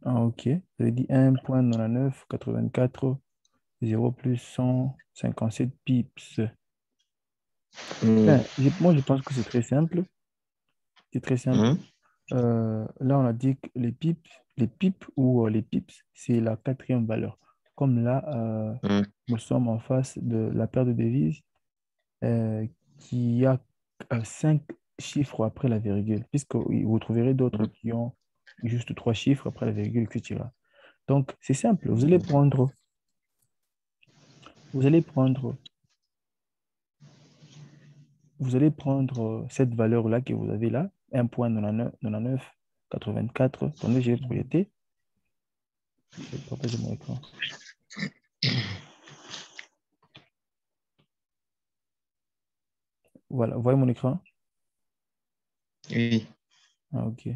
Ah, ok. Vous avez dit 1,9984 0 plus 157 pips. Hmm, Ben, moi, je pense que c'est très simple. C'est très simple. hmm, Là, on a dit que les pips ou les pips, c'est la quatrième valeur. Comme là, hmm, nous sommes en face de la paire de devises euh, qui a cinq chiffres après la virgule, puisque oui, vous trouverez d'autres hmm, qui ont juste trois chiffres après la virgule, etc. Donc, c'est simple. Vous allez prendre, vous allez prendre cette valeur-là que vous avez là, 1,9984. Attendez, je vais projeter. Je vais partager mon écran. Voilà, vous voyez mon écran? oui. Ah, ok.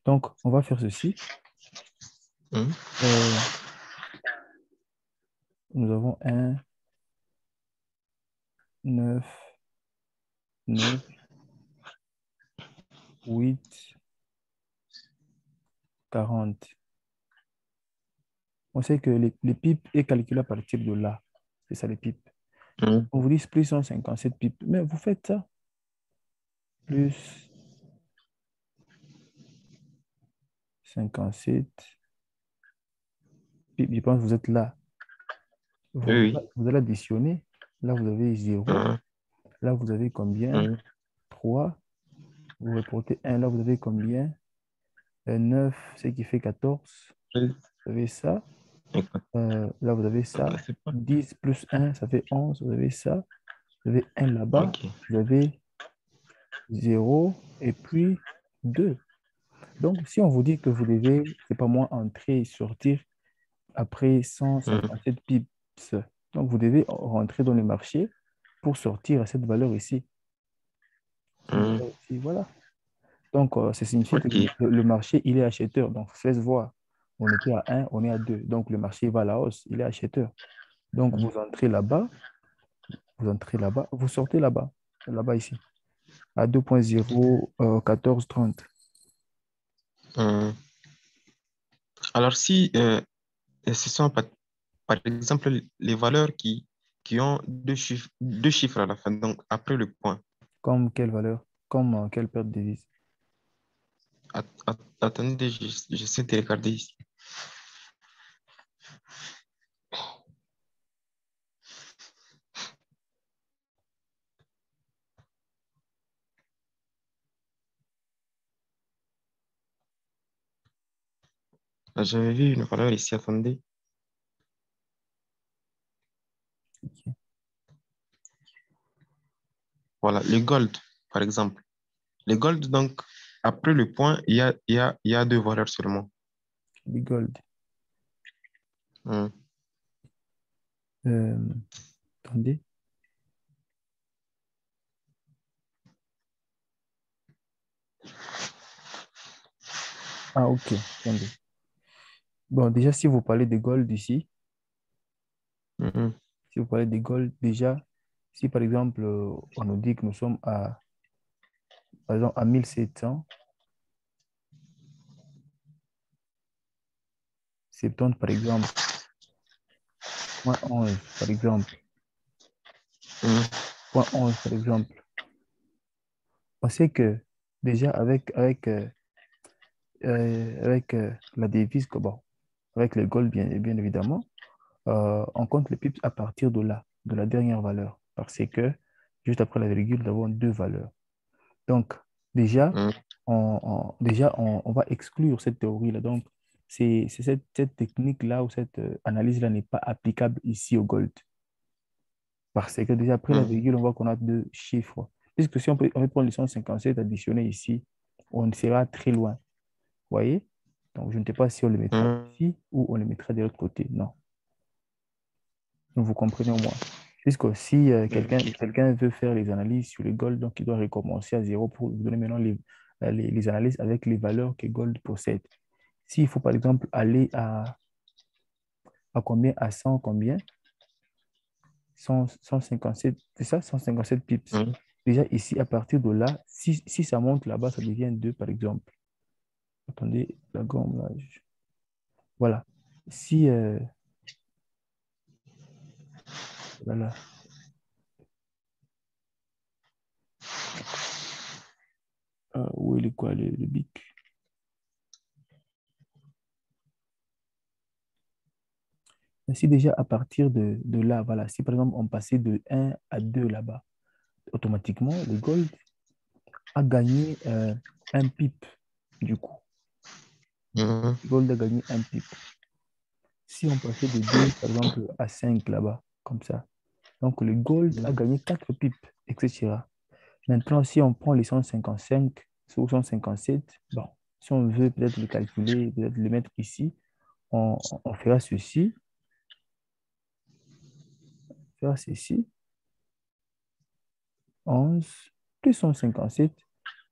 Donc, on va faire ceci. Hmm, Euh, nous avons 1, 9, 9, 8, 40. On sait que les pipes est calculé à partir de là. C'est ça, les pipes. hmm, On vous dit plus 157 pipes. Mais vous faites ça. Plus 57 pipes. Je pense que vous êtes là. oui. Vous allez additionner. Là, vous avez 0. Hmm, Là, vous avez combien? hmm, 3. Vous reportez 1. Là, vous avez combien? 9, ce qui fait 14. oui. Vous avez ça. Écoute, Là, vous avez ça. c'est pas. 10 plus 1, ça fait 11. Vous avez ça. Vous avez 1 là-bas. Ok. Vous avez 0 et puis 2. Donc, si on vous dit que vous devez, c'est pas moi, entrer et sortir après Hmm, 157 pips, donc vous devez rentrer dans le marché pour sortir à cette valeur ici. Cette hmm, valeur ici, voilà. Donc, ça signifie que ok. le marché, il est acheteur. Donc, faites voir. On était à 1, on est à 2. Donc, le marché va à la hausse, il est acheteur. Donc, vous entrez là-bas, vous sortez là-bas, là-bas ici, à 2,01430. Hmm. Alors, si ce sont par exemple les valeurs qui ont deux chiffres à la fin, donc après le point. Comme quelle valeur? Comme quelle perte de devise? Attendez, j'essaie de regarder ici. J'avais vu une valeur ici, attendez. Ok. Voilà, le gold, par exemple. Le gold, donc, après le point, il y a deux valeurs seulement. Big Gold. Hmm. Euh, attendez. Ah, ok. Attendez. Bon, déjà, si vous parlez de gold ici, Mhm. si vous parlez de gold, déjà, si par exemple, on nous dit que nous sommes par exemple, à 1770, par exemple, point 11, par exemple, Mhm. point 11, par exemple, on sait que déjà, avec la devise, que bon, avec le gold, bien évidemment, on compte les pips à partir de là, de la dernière valeur, parce que juste après la virgule, nous avons deux valeurs. Donc, déjà, Mhm. on va exclure cette théorie-là. Donc, c'est cette technique-là ou cette analyse-là n'est pas applicable ici au gold. Parce que déjà, après la Mhm. virgule, on voit qu'on a deux chiffres. Puisque si on peut prendre le 157 additionné ici, on sera très loin. Vous voyez? Donc, je ne sais pas si on le mettra Mhm. ici ou on le mettra de l'autre côté. Non. Vous comprenez au moins. Puisque si Ok. quelqu'un veut faire les analyses sur le gold, donc il doit recommencer à zéro pour vous donner maintenant les analyses avec les valeurs que gold possède. S'il faut par exemple aller à combien? À 100 combien? 157, c'est ça? 157 pips. Mhm. Déjà ici, à partir de là, si ça monte là-bas, ça devient 2 par exemple. Attendez, la gomme là. Voilà. Si, voilà. Où est le quoi, le bic? Si déjà à partir de là, voilà, si par exemple on passait de 1 à 2 là-bas, automatiquement, le gold a gagné un pip, du coup. Mhm. Le gold a gagné un pip. Si on passait de 2 par exemple, à 5 là-bas, comme ça, donc le gold a gagné 4 pips, etc. Maintenant, si on prend les 155 ou 157, bon, si on veut peut-être le calculer, peut-être le mettre ici, on fera ceci, on fera ceci, 11 plus 157.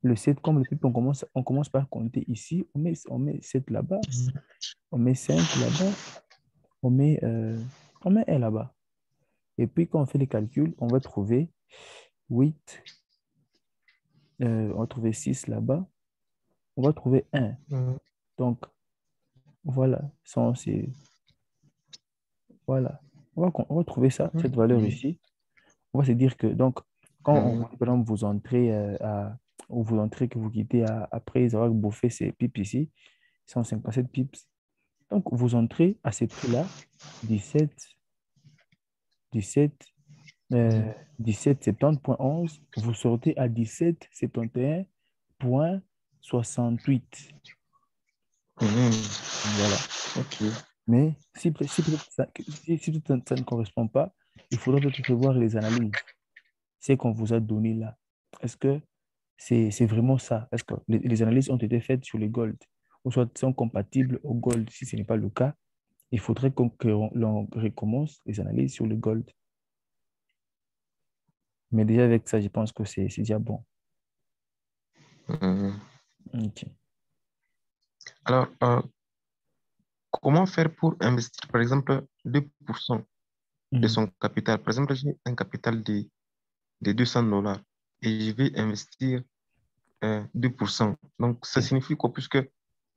Le 7 comme le pip, on commence par compter ici, on met 7 là-bas, on met 5 là-bas, on met 1 là-bas. Et puis, quand on fait les calculs, on va trouver 8, on va trouver 6 là-bas, on va trouver 1. Mhm. Donc, voilà, voilà. On va trouver ça, cette valeur Mhm. ici. On va se dire que, donc, quand Mhm. par exemple, vous entrez ou vous entrez que vous quittez après avoir bouffé ces pips ici, 157 pips. Donc, vous entrez à ce prix-là, 17, 17, Mhm. 17,70,11. Vous sortez à 17,71,68. Mhm. Voilà. Ok. Mais si peut-être si peut-être ça ne correspond pas, il faudra peut-être revoir les analyses. C'est qu'on vous a donné là. Est-ce que c'est vraiment ça? Est-ce que les analyses ont été faites sur les gold ou soit sont compatibles au gold? Si ce n'est pas le cas, il faudrait l'on recommence les analyses sur le gold. Mais déjà avec ça, je pense que c'est déjà bon. Mhm. Ok. Alors, comment faire pour investir, par exemple, 2% de Mhm. son capital? Par exemple, j'ai un capital de $200 et je vais investir 2%. Donc, ça Ok. signifie quoi? Puisque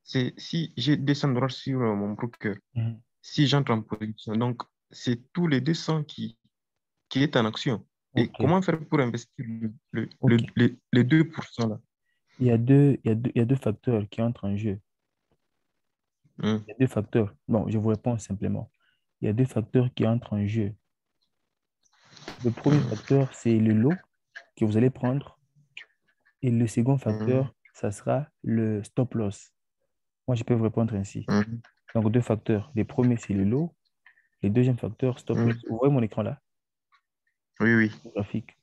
si j'ai $200 sur mon broker, Mhm. si j'entre en position, donc c'est tous les 200 qui est en action. Et Ok. comment faire pour investir Ok. les 2% là? Il y a deux facteurs qui entrent en jeu. Hum, Il y a deux facteurs. Bon, je vous réponds simplement. Il y a deux facteurs qui entrent en jeu. Le premier hum, facteur, c'est le lot que vous allez prendre. Et le second hum, facteur, ça sera le stop loss. Moi, je peux vous répondre ainsi. hum. Donc, deux facteurs. Le premier, c'est le lot. Le deuxième facteur, stop loss. Hum. Vous voyez mon écran là, Oui, oui. le graphique.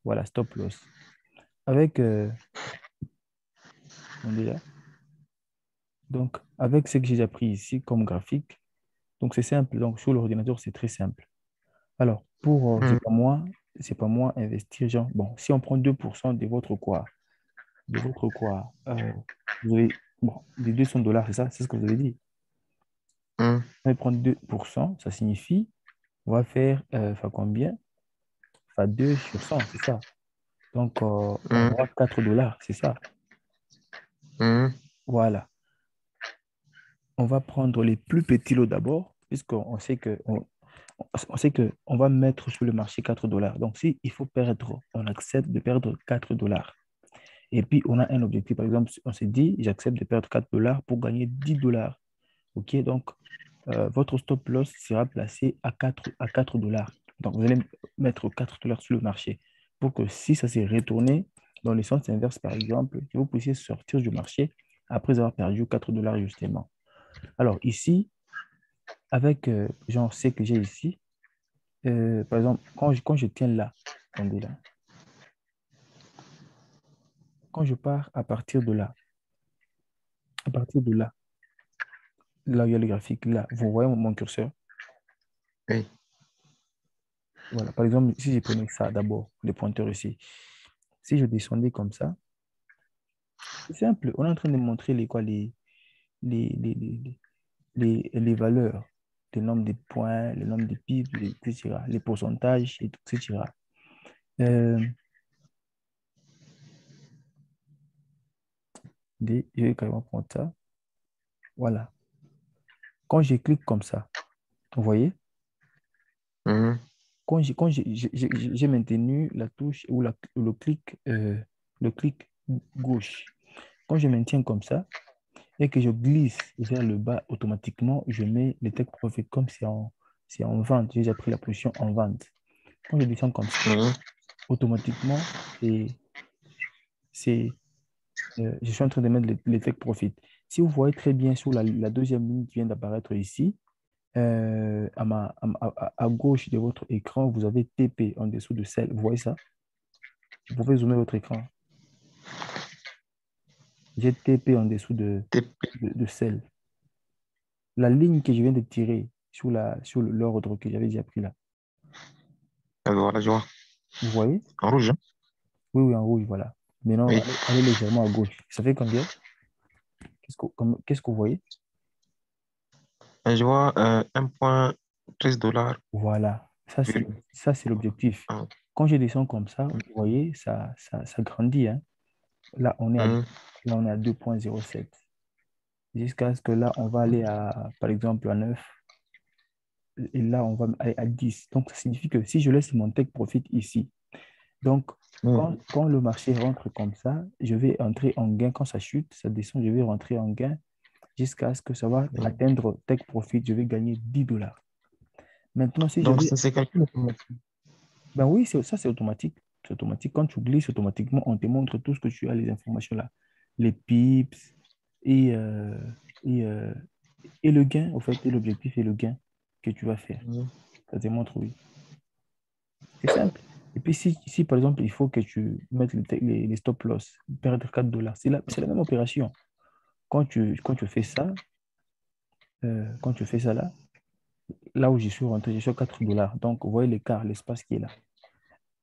Voilà, stop loss. Avec, on est là. Donc, avec ce que j'ai appris ici comme graphique, donc c'est simple. Donc, sur l'ordinateur, c'est très simple. Alors, Hum, c'est pas moi investir, genre, bon, si on prend 2% de votre quoi, vous avez, bon, des $200, c'est ça, c'est ce que vous avez dit. hum, On va prendre 2%, ça signifie, on va faire, enfin combien? Enfin 2 sur 100, c'est ça. Donc, on hum, aura $4, c'est ça. hum, Voilà. On va prendre les plus petits lots d'abord, puisqu'on sait on sait que on va mettre sur le marché $4. Donc, si il faut perdre, on accepte de perdre $4. Et puis, on a un objectif. Par exemple, on s'est dit, j'accepte de perdre $4 pour gagner $10. OK? Donc, votre stop loss sera placé à $4. Donc, vous allez mettre $4 sur le marché pour que si ça s'est retourné dans le sens inverse, par exemple, que vous puissiez sortir du marché après avoir perdu $4 justement. Alors, ici, avec, genre, ce que j'ai ici, par exemple, quand je tiens là, attendez là, quand je pars à partir de là, là où il y a le graphique, là, vous voyez mon curseur. oui. Voilà, par exemple, si je prenais ça d'abord, le pointeur ici, si je descendais comme ça, c'est simple, on est en train de montrer les, quoi, les, les, les, les valeurs, le nombre de points, le nombre de pips, etc., les pourcentages, etc. Euh, je vais carrément prendre ça. Voilà. Quand je clique comme ça, vous voyez, Mhm. quand j'ai maintenu la touche ou le clic gauche, quand je maintiens comme ça et que je glisse vers le bas automatiquement, je mets le take profit comme c'est en vente. J'ai déjà pris la position en vente. Quand je descends comme ça, Mhm. automatiquement, c'est, je suis en train de mettre le take profit. Si vous voyez très bien sur la deuxième ligne qui vient d'apparaître ici, à gauche de votre écran, vous avez TP en dessous de celle. Vous voyez ça? Vous pouvez zoomer votre écran. J'ai TP en dessous TP. de celle. La ligne que je viens de tirer sur l'ordre que j'avais déjà pris là. Voilà, je vois. Vous voyez? En rouge, hein? Oui, oui, en rouge, voilà. Maintenant, Oui. allez légèrement à gauche. Ça fait combien? Qu'est-ce que vous voyez? Je vois 1,13 $. Voilà. Ça, c'est l'objectif. Quand je descends comme ça, vous voyez, ça grandit, hein. Là, on est à, Mhm. là, on est à 2,07. Jusqu'à ce que là, on va aller par exemple, à 9. Et là, on va aller à 10. Donc, ça signifie que si je laisse mon take profit ici, donc, Mhm. quand le marché rentre comme ça, je vais entrer en gain. Quand ça chute, ça descend, je vais rentrer en gain jusqu'à ce que ça va atteindre take profit. Je vais gagner 10 dollars. Maintenant, si je Donc, vais. ça c'est calculé automatiquement. Ben oui, ça, c'est automatique. C'est automatique. Quand tu glisses automatiquement, on te montre tout ce que tu as, les informations là. Les pips et, euh, et, euh, et le gain, en fait, et l'objectif et le gain que tu vas faire. Mhm. Ça te montre, oui. C'est simple. Et puis, si par exemple, il faut que tu mettes les stop loss, perdre 4 dollars, c'est la même opération. Quand tu fais ça, quand tu fais ça là où je suis rentré, je suis à 4 dollars. Donc, vous voyez l'écart, l'espace qui est là.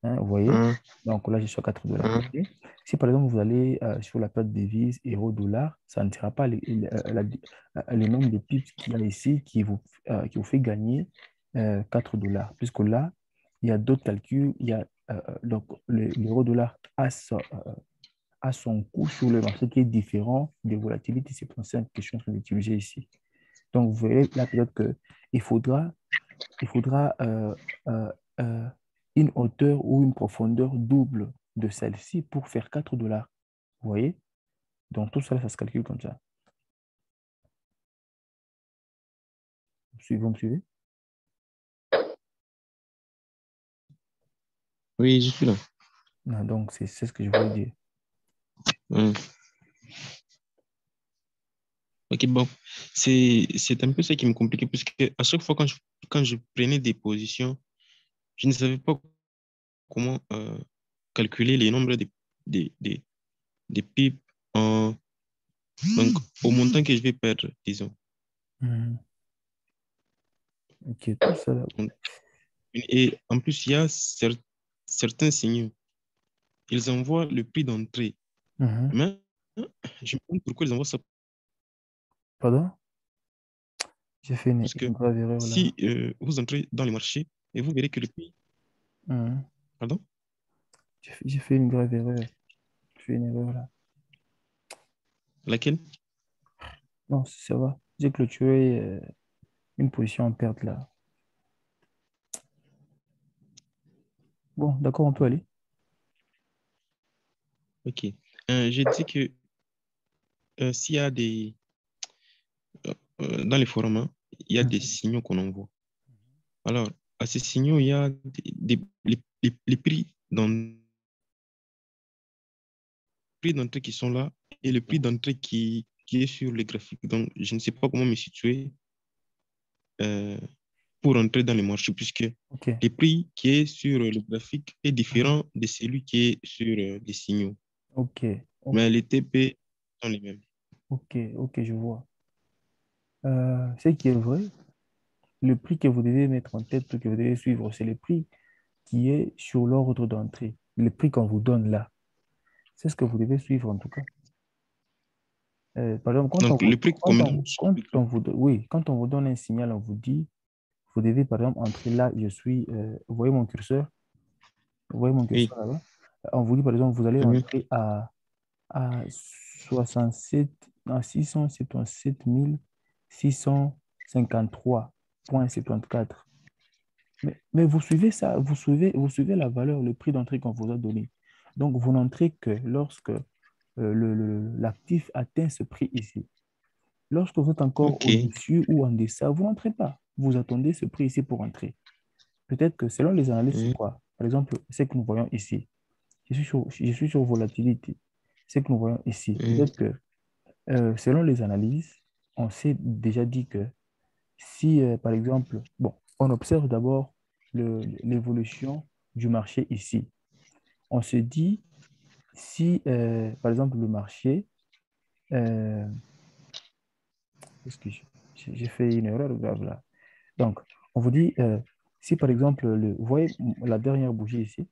Hein, vous voyez? Mhm. Donc là, je suis à 4 dollars. Mhm. OK. Si par exemple, vous allez sur la plate devise, euro-dollar, ça ne sera pas le nombre de pips qu'il y a ici qui vous fait gagner 4 dollars. Puisque là, il y a d'autres calculs. Donc, l'euro-dollar a son coût sur le marché qui est différent des volatilités. C'est pour ça que je suis en train d'utiliser ici. Donc, vous voyez là peut-être qu'il faudra euh, euh, une hauteur ou une profondeur double de celle-ci pour faire 4 dollars. Vous voyez? Donc, tout ça, ça se calcule comme ça. Vous me suivez? Oui, je suis là. Non, donc, c'est ce que je voulais dire. Mhm. Ok, bon, c'est un peu ça qui me compliquait, puisque à chaque fois quand je prenais des positions, je ne savais pas comment calculer les nombres des pips donc, au montant que je vais perdre, disons. Mhm. Ok, tout ça là. Donc, et en plus, il y a certains signaux. Ils envoient le prix d'entrée. Mhm. Mais je me demande pourquoi ils envoient ça. Pardon? J'ai fait une, Parce que une grave erreur là. si vous entrez dans les marchés et vous verrez que le prix. Mhm. Pardon? J'ai fait une grave erreur. J'ai fait une erreur là. Laquelle? Non, ça va. J'ai clôturé une position en perte là. Bon, d'accord, on peut aller. Ok. Je dis que s'il y a dans les forums, hein, il y a des Mhm. signaux qu'on envoie. Alors, à ces signaux, il y a les prix d'entrée qui sont là et le prix d'entrée qui est sur le graphique. Donc, je ne sais pas comment me situer euh, pour entrer dans les marchés, puisque Ok. le prix qui est sur le graphique est Mhm. différent de celui qui est sur les signaux. Ok. Ok. Mais les TP sont les mêmes. Ok. Ok, je vois. Ce qui est vrai, le prix que vous devez mettre en tête, que vous devez suivre, c'est le prix qui est sur l'ordre d'entrée. Le prix qu'on vous donne là. C'est ce que vous devez suivre en tout cas. Par exemple, quand on Donc, le vous, prix qu'on quand me on, donne sur quand le on graphique. vous, oui, quand on vous donne un signal, on vous dit, vous devez par exemple entrer là, vous voyez mon curseur? Vous voyez mon Oui. curseur là-bas? On vous dit par exemple, vous allez Mhm. entrer à 67, à 677 600. 53,74. Mais vous suivez ça, vous suivez la valeur, le prix d'entrée qu'on vous a donné. Donc, vous n'entrez que lorsque l'actif atteint ce prix ici. Lorsque vous êtes encore OK. au-dessus ou en deçà, vous n'entrez pas. Vous attendez ce prix ici pour entrer. Peut-être que selon les analystes, c'est Mhm. quoi? Par exemple, ce que nous voyons ici. Je suis sur volatilité. Ce que nous voyons ici. Mhm. Peut-être que selon les analyses, on s'est déjà dit que si, par exemple, bon, on observe d'abord l'évolution du marché ici. On se dit, si, par exemple, le marché, euh, est-ce que j'ai fait une erreur grave là? Donc, on vous dit, si par exemple, vous voyez la dernière bougie ici,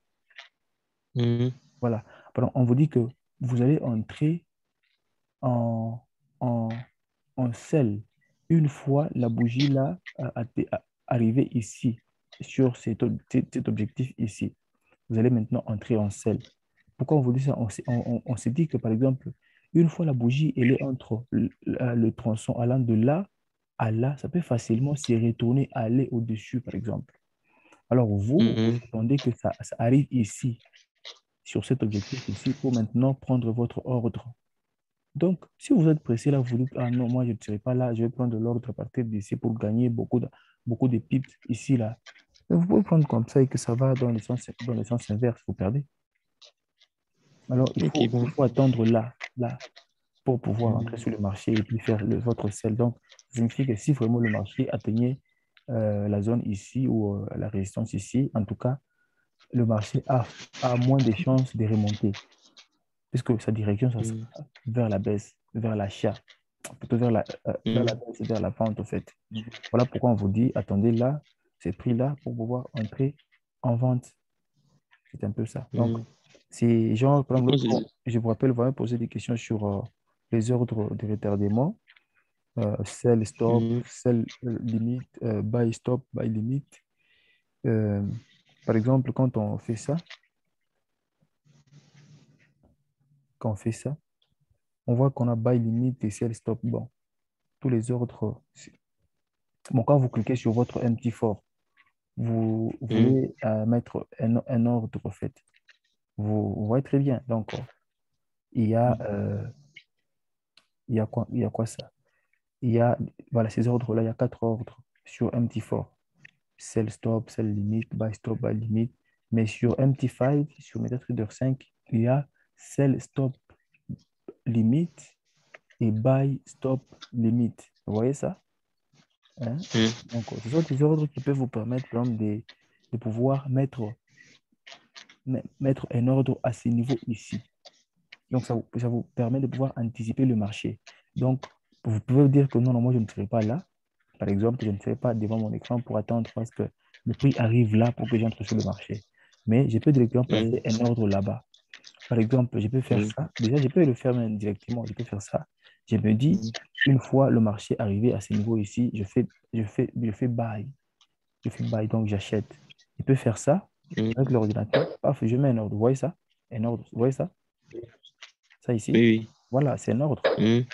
Mhm. voilà. Pardon, on vous dit que vous allez entrer en, en, en sell une fois la bougie là arrivée ici, sur cet objectif ici. Vous allez maintenant entrer en sell. Pourquoi on vous dit ça? On s'est dit que, par exemple, une fois la bougie, elle est entre le tronçon allant de là à là, ça peut facilement se retourner, aller au-dessus, par exemple. Alors, vous Mhm. attendez que ça arrive ici, sur cet objectif ici, pour maintenant prendre votre ordre. Donc, si vous êtes pressé là, vous dites, ah non, moi, je ne serai pas là, je vais prendre l'ordre à partir d'ici pour gagner beaucoup de pips ici, là. Mais vous pouvez prendre comme ça et que ça va dans le sens inverse, vous perdez. Alors, OK, bon. il faut attendre là, pour pouvoir entrer Mhm. sur le marché et puis faire votre sell. Donc, ça signifie que si vraiment le marché atteignait la zone ici ou la résistance ici, en tout cas, le marché a moins de chances de remonter, puisque sa direction, ça sera Mhm. vers la baisse, vers l'achat, plutôt vers la Mhm. baisse et vers la vente, en fait. Voilà pourquoi on vous dit, attendez là, ces prix-là, pour pouvoir entrer en vente. C'est un peu ça. Donc, Mhm. c'est genre, par exemple, Moi, l'autre fois, je vous rappelle, vous m'avez posé des questions sur les ordres de retardement, sell, stop, Mhm. sell, limite, buy, stop, buy, limite. Euh, Par exemple, quand on fait ça, on voit qu'on a buy, limite et sell, stop. Bon, tous les ordres. Bon, quand vous cliquez sur votre empty for, vous Mhm. voulez mettre un ordre, en fait. Vous voyez très bien. Donc, il y a, euh, il y a quoi ça? Il y a, voilà, ces ordres-là, il y a quatre ordres sur MT4. Sell stop, sell limit, buy stop, buy limit. Mais sur MT5, sur MetaTrader 5, il y a sell stop limit et buy stop limit. Vous voyez ça? Hein? Mhm. Donc, ce sont des ordres qui peuvent vous permettre, par exemple, de pouvoir mettre un ordre à ce niveau ici. Donc, ça vous permet de pouvoir anticiper le marché. Donc, vous pouvez dire que non, non, moi, je ne serai pas là. Par exemple, je ne serai pas devant mon écran pour attendre parce que le prix arrive là pour que j'entre sur le marché. Mais je peux directement placer Mhm. un ordre là-bas. Par exemple, je peux faire Mhm. ça. Déjà, je peux le faire même directement. Je peux faire ça. Je me dis, une fois le marché arrivé à ce niveau ici, je fais buy. Je fais buy, donc j'achète. Je peux faire ça avec Mhm. l'ordinateur. Paf, je mets un ordre. Vous voyez ça? Un ordre. Vous voyez ça? Ça ici? Oui, Voilà, c'est un ordre. oui.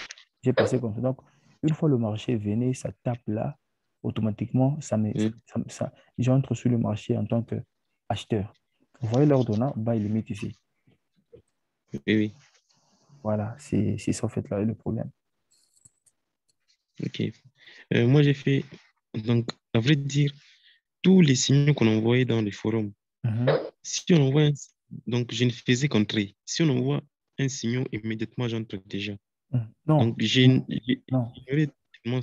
J'ai placé comme ça. Donc, une fois le marché venait, ça tape là, automatiquement, Mhm. j'entre sur le marché en tant qu'acheteur. Vous voyez l'ordonnance, buy limit ici. Oui, oui. Voilà, c'est ça en fait là le problème. OK. Moi, j'ai fait, donc, à vrai dire, tous les signaux qu'on envoyait dans les forums, Mhm. si on envoie donc, je ne faisais qu'entrer. Si on envoie un signal, immédiatement, j'entre déjà. Mhm. Donc, Non, j'ai non, ignoré tellement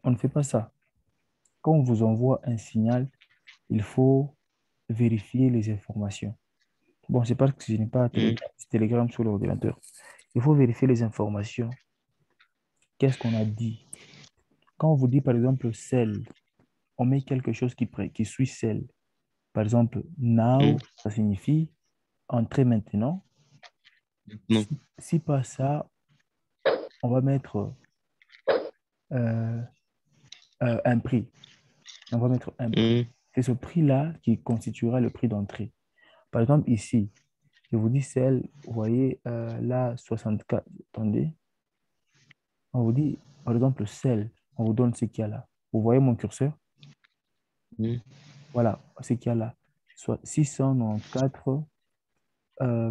on ne fait pas ça. Quand on vous envoie un signal, il faut vérifier les informations. Bon, c'est parce que je n'ai pas Mhm. Telegram sur l'ordinateur. Il faut vérifier les informations. Qu'est-ce qu'on a dit? Quand on vous dit par exemple sell, on met quelque chose qui suit sell. Par exemple, Mhm. now, ça signifie entrer maintenant. Non. Si pas ça, on va mettre euh, un prix. On va mettre un prix. Mhm. C'est ce prix-là qui constituera le prix d'entrée. Par exemple, ici, je vous dis celle, vous voyez, là, 64. Attendez. On vous dit, par exemple, celle, on vous donne ce qu'il y a là. Vous voyez mon curseur? Oui. Voilà ce qu'il y a là. Soit 694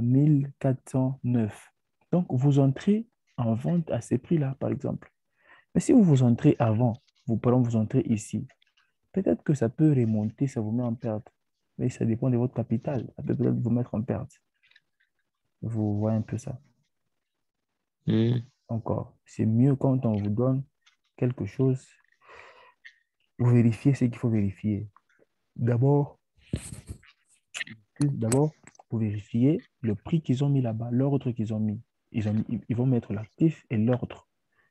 1409. Donc, vous entrez en vente à ces prix-là, par exemple. Mais si vous vous entrez avant, vous pouvez vous entrer ici. Peut-être que ça peut remonter, ça vous met en perte. Mais ça dépend de votre capital. Ça peut peut-être vous mettre en perte. Vous voyez un peu ça. Oui. Encore, c'est mieux quand on vous donne quelque chose, vous vérifiez ce qu'il faut vérifier. D'abord, d'abord, vous vérifiez le prix qu'ils ont mis là-bas, l'ordre qu'ils ont mis. Ils vont mettre l'actif et l'ordre.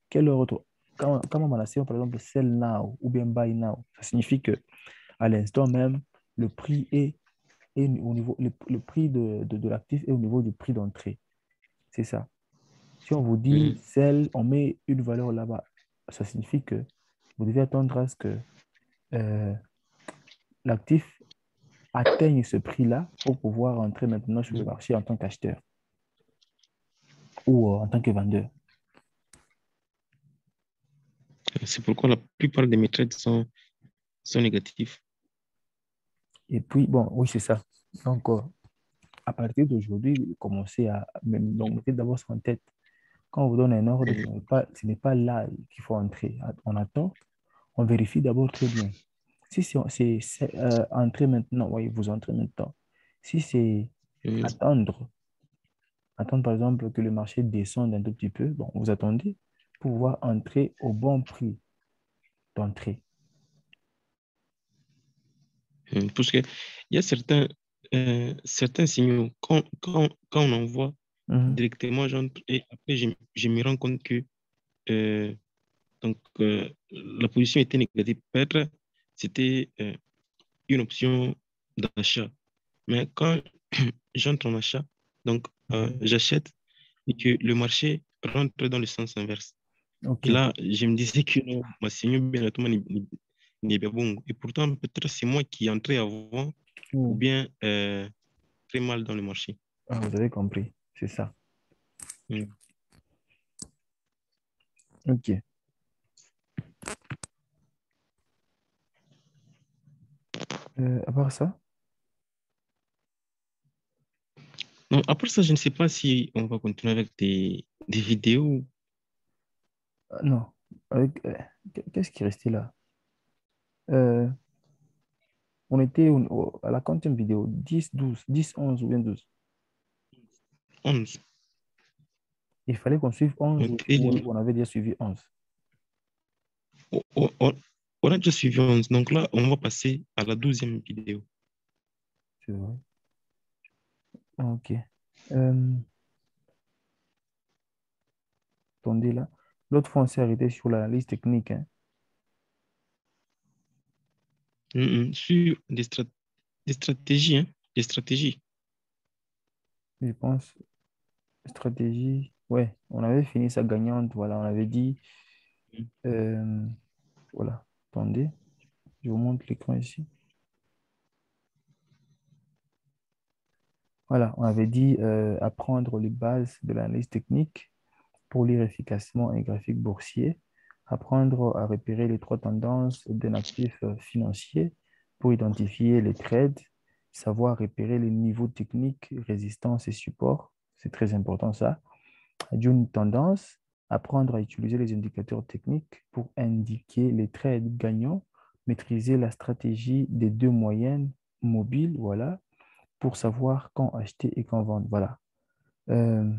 Quel ordre? Quand on mentionne par exemple sell now ou bien buy now, ça signifie que à l'instant même, le prix est au niveau, le prix de l'actif est au niveau du prix d'entrée. C'est ça. Si on vous dit Oui. sell, on met une valeur là-bas, ça signifie que vous devez attendre à ce que euh, l'actif atteigne ce prix-là pour pouvoir entrer maintenant sur le marché en tant qu'acheteur ou en tant que vendeur. C'est pourquoi la plupart des mes trades sont négatifs. Et puis, bon, oui, c'est ça. Donc, à partir d'aujourd'hui, commencez à donc, mettez d'abord ça en tête. Quand on vous donne un ordre, Oui. ce n'est pas là qu'il faut entrer. On attend, on vérifie d'abord très bien. Si c'est entrer maintenant, oui, vous entrez maintenant. Si c'est Oui. attendre, attendre par exemple que le marché descende un tout petit peu, bon, vous attendez pour pouvoir entrer au bon prix d'entrée. Parce qu'il y a certains signaux, quand on envoie Mhm. directement, j'entre et après, je me rends compte que euh, la position était négative. Peut-être c'était une option d'achat. Mais quand j'entre en achat, donc Mhm. j'achète et que le marché rentre dans le sens inverse. Et OK. là, je me disais que non, ma signaux bien honnêtement n'est pas bon. Et pourtant, peut-être c'est moi qui est entré avant ou Mm. bien très mal dans le marché. Ah, vous avez compris, c'est ça. Mm. OK. À part ça, Non, après ça, je ne sais pas si on va continuer avec des vidéos. non. Avec, qu'est-ce qui restait là? Euh, on était à la quantième vidéo, 10 12 10 11 ou bien 12. 11. Il fallait qu'on suive 11 Et ou on avait déjà suivi 11. on a déjà suivi 11. Donc là, on va passer à la 12e vidéo. C'est vrai. OK. Euh, attendez là. L'autre fois, on s'est arrêté sur l'analyse technique, hein. Sur des stratégies, hein, des stratégies. Je pense, stratégie. Ouais, on avait fini sa gagnante. Voilà, on avait dit. euh, voilà. Attendez, je vous montre l'écran ici. Voilà, on avait dit apprendre les bases de l'analyse technique pour lire efficacement un graphique boursier, apprendre à repérer les trois tendances d'un actif financier pour identifier les trades, savoir repérer les niveaux techniques, résistance et support, c'est très important ça. D'une tendance, apprendre à utiliser les indicateurs techniques pour indiquer les trades gagnants, maîtriser la stratégie des deux moyennes mobiles, voilà, pour savoir quand acheter et quand vendre, voilà. Euh,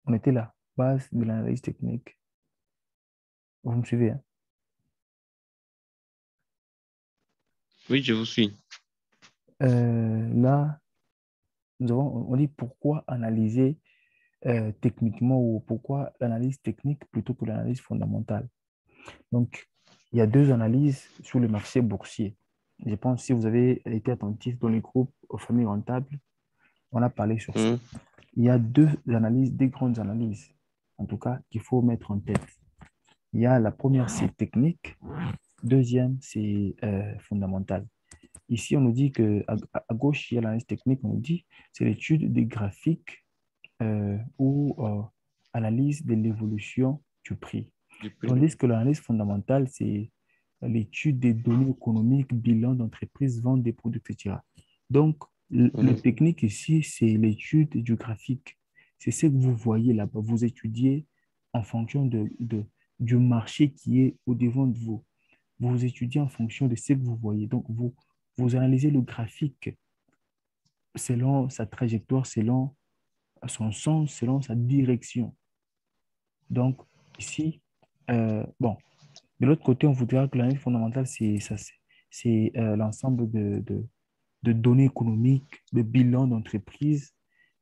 on était là, base de l'analyse technique. Vous me suivez, hein? Oui, je vous suis. Là, on dit pourquoi analyser techniquement ou pourquoi l'analyse technique plutôt que l'analyse fondamentale. Donc, il y a deux analyses sur le marché boursier. Je pense que si vous avez été attentif dans les groupes aux familles rentables, on a parlé sur ça. Hum, Il y a deux analyses, des grandes analyses, en tout cas, qu'il faut mettre en tête. Il y a la première, c'est technique. Deuxième, c'est fondamental. Ici, on nous dit que à gauche, il y a l'analyse technique, on nous dit c'est l'étude des graphiques ou analyse de l'évolution du prix. du prix. Tandis que l'analyse fondamentale, c'est l'étude des données économiques, bilan d'entreprise, vente des produits, etc. Donc, le Mhm. technique ici, c'est l'étude du graphique. C'est ce que vous voyez là-bas. Vous étudiez en fonction du marché qui est au-devant de vous. Vous étudiez en fonction de ce que vous voyez. Donc, vous analysez le graphique selon sa trajectoire, selon son sens, selon sa direction. Donc, ici, bon, de l'autre côté, on voudra que l'analyse fondamentale, c'est l'ensemble de données économiques, de bilans d'entreprise,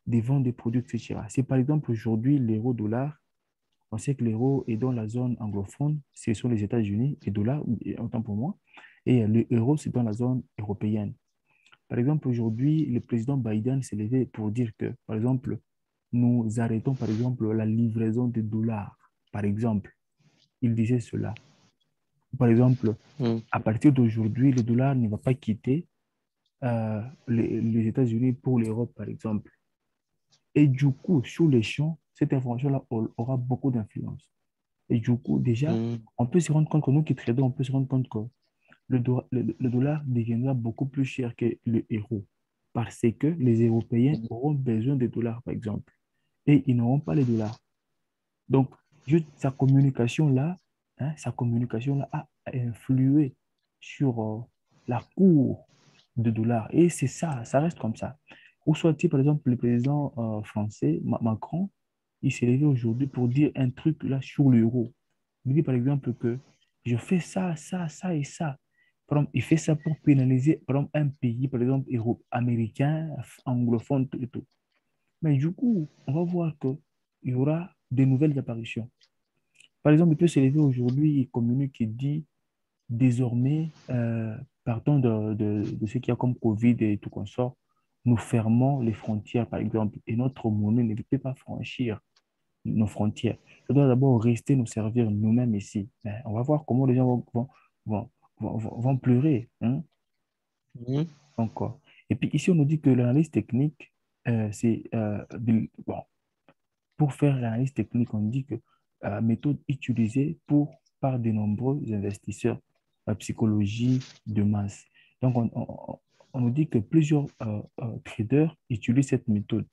des ventes des produits, etc. C'est par exemple aujourd'hui l'euro-dollar. On sait que l'euro est dans la zone anglophone, c'est sur les États-Unis, et dollar, autant pour moi. Et l'euro, c'est dans la zone européenne. Par exemple, aujourd'hui, le président Biden s'est levé pour dire que, par exemple, nous arrêtons, par exemple, la livraison des dollars. Par exemple, il disait cela. Par exemple, Mhm. à partir d'aujourd'hui, le dollar ne va pas quitter les États-Unis pour l'Europe, par exemple. Et du coup, sur les champs, cette information-là aura beaucoup d'influence. Et du coup, déjà, Mhm. on peut se rendre compte que nous qui tradons, on peut se rendre compte que le dollar deviendra beaucoup plus cher que le euro parce que les Européens auront besoin de dollars, par exemple, et ils n'auront pas les dollars. Donc, juste sa communication là a influé sur la cour de dollars. Et c'est ça, ça reste comme ça. Ou soit-il, par exemple, le président français, Macron, il s'est levé aujourd'hui pour dire un truc là sur l'euro. Il dit par exemple que je fais ça, ça, ça et ça. Par exemple, il fait ça pour pénaliser par exemple, un pays, par exemple, américain, anglophone, tout et tout. Mais du coup, on va voir qu'il y aura de nouvelles apparitions. Par exemple, il peut se lever aujourd'hui et communique et dit désormais, partant de ce qu'il y a comme Covid et tout qu'on sort, nous fermons les frontières, par exemple, et notre monnaie ne peut pas franchir nos frontières. Ça doit d'abord rester nous servir nous-mêmes ici. Mais on va voir comment les gens vont, vont pleurer. Hein, Mhm. encore. Et puis ici, on nous dit que l'analyse technique, c'est bon, pour faire l'analyse technique, on dit que méthode utilisée par de nombreux investisseurs, psychologie de masse. Donc, on nous dit que plusieurs traders utilisent cette méthode.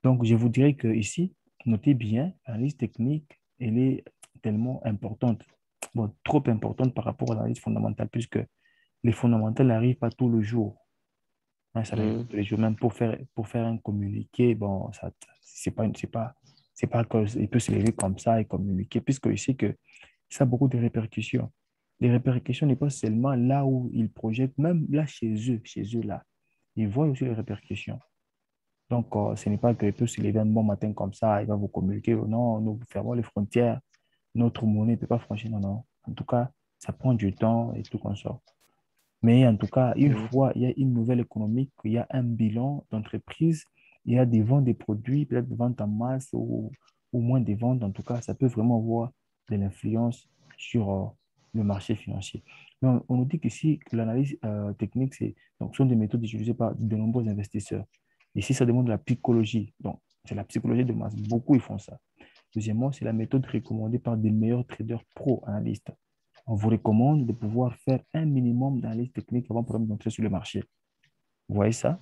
Donc, je vous dirais que ici, notez bien, l'analyse technique, elle est tellement importante, bon, trop importante par rapport à l'analyse fondamentale, puisque les fondamentales n'arrivent pas tout le jour. Hein, ça n'arrive pas Mhm. tous les jours, même pour faire un communiqué, bon, ça, c'est pas que, il peut se lever comme ça et communiquer, puisque je sais que ça a beaucoup de répercussions. Les répercussions n'est pas seulement là où ils projettent, même là chez eux là, ils voient aussi les répercussions. Donc, ce n'est pas qu'il peut se lever un bon matin comme ça, il va vous communiquer, oh non, nous fermons les frontières, notre monnaie ne peut pas franchir, non, non. En tout cas, ça prend du temps et tout comme ça. Mais en tout cas, une Mhm. fois il y a une nouvelle économique, il y a un bilan d'entreprise, il y a des ventes des produits, peut-être des ventes en masse ou moins des ventes, en tout cas, ça peut vraiment avoir de l'influence sur le marché financier. Mais on nous dit qu'ici, que l'analyse technique, donc, sont des méthodes utilisées par de nombreux investisseurs. Ici, ça demande de la psychologie. Donc, c'est la psychologie de masse. Beaucoup, ils font ça. Deuxièmement, c'est la méthode recommandée par des meilleurs traders pro-analystes. On vous recommande de pouvoir faire un minimum d'analyse technique avant d'entrer sur le marché. Vous voyez ça?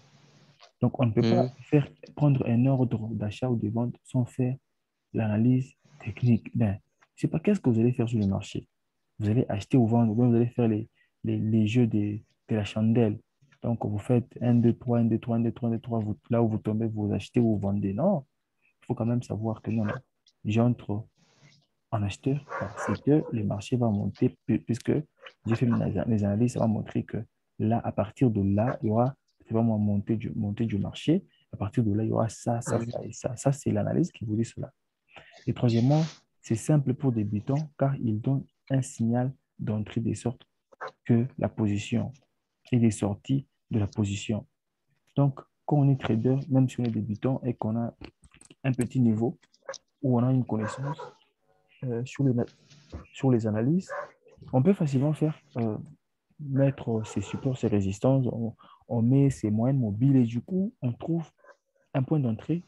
Donc, on ne peut pas Mhm. prendre un ordre d'achat ou de vente sans faire l'analyse technique. Ben, je sais pas qu'est-ce que vous allez faire sur le marché. Vous allez acheter ou vendre, ou bien vous allez faire les jeux de la chandelle. Donc, vous faites un 2 3 un 2 3 un 2 3 un 2 3 là où vous tombez, vous achetez ou vous vendez. Non, il faut quand même savoir que non, non. J'entre en acheteur parce que le marché va monter puisque j'ai fait mes analyses, ça va montrer que là, à partir de là, il y aura vraiment montée du marché. À partir de là, il y aura ça, ça, Mhm. ça et ça. Ça, c'est l'analyse qui vous dit cela. Et troisièmement, c'est simple pour débutants car il donne un signal d'entrée des sortes que la position et des sorties de la position. Donc, quand on est trader, même si on est débutant et qu'on a un petit niveau ou on a une connaissance sur sur les analyses, on peut facilement faire mettre ses supports, ses résistances, on met ses moyennes mobiles et du coup, on trouve un point d'entrée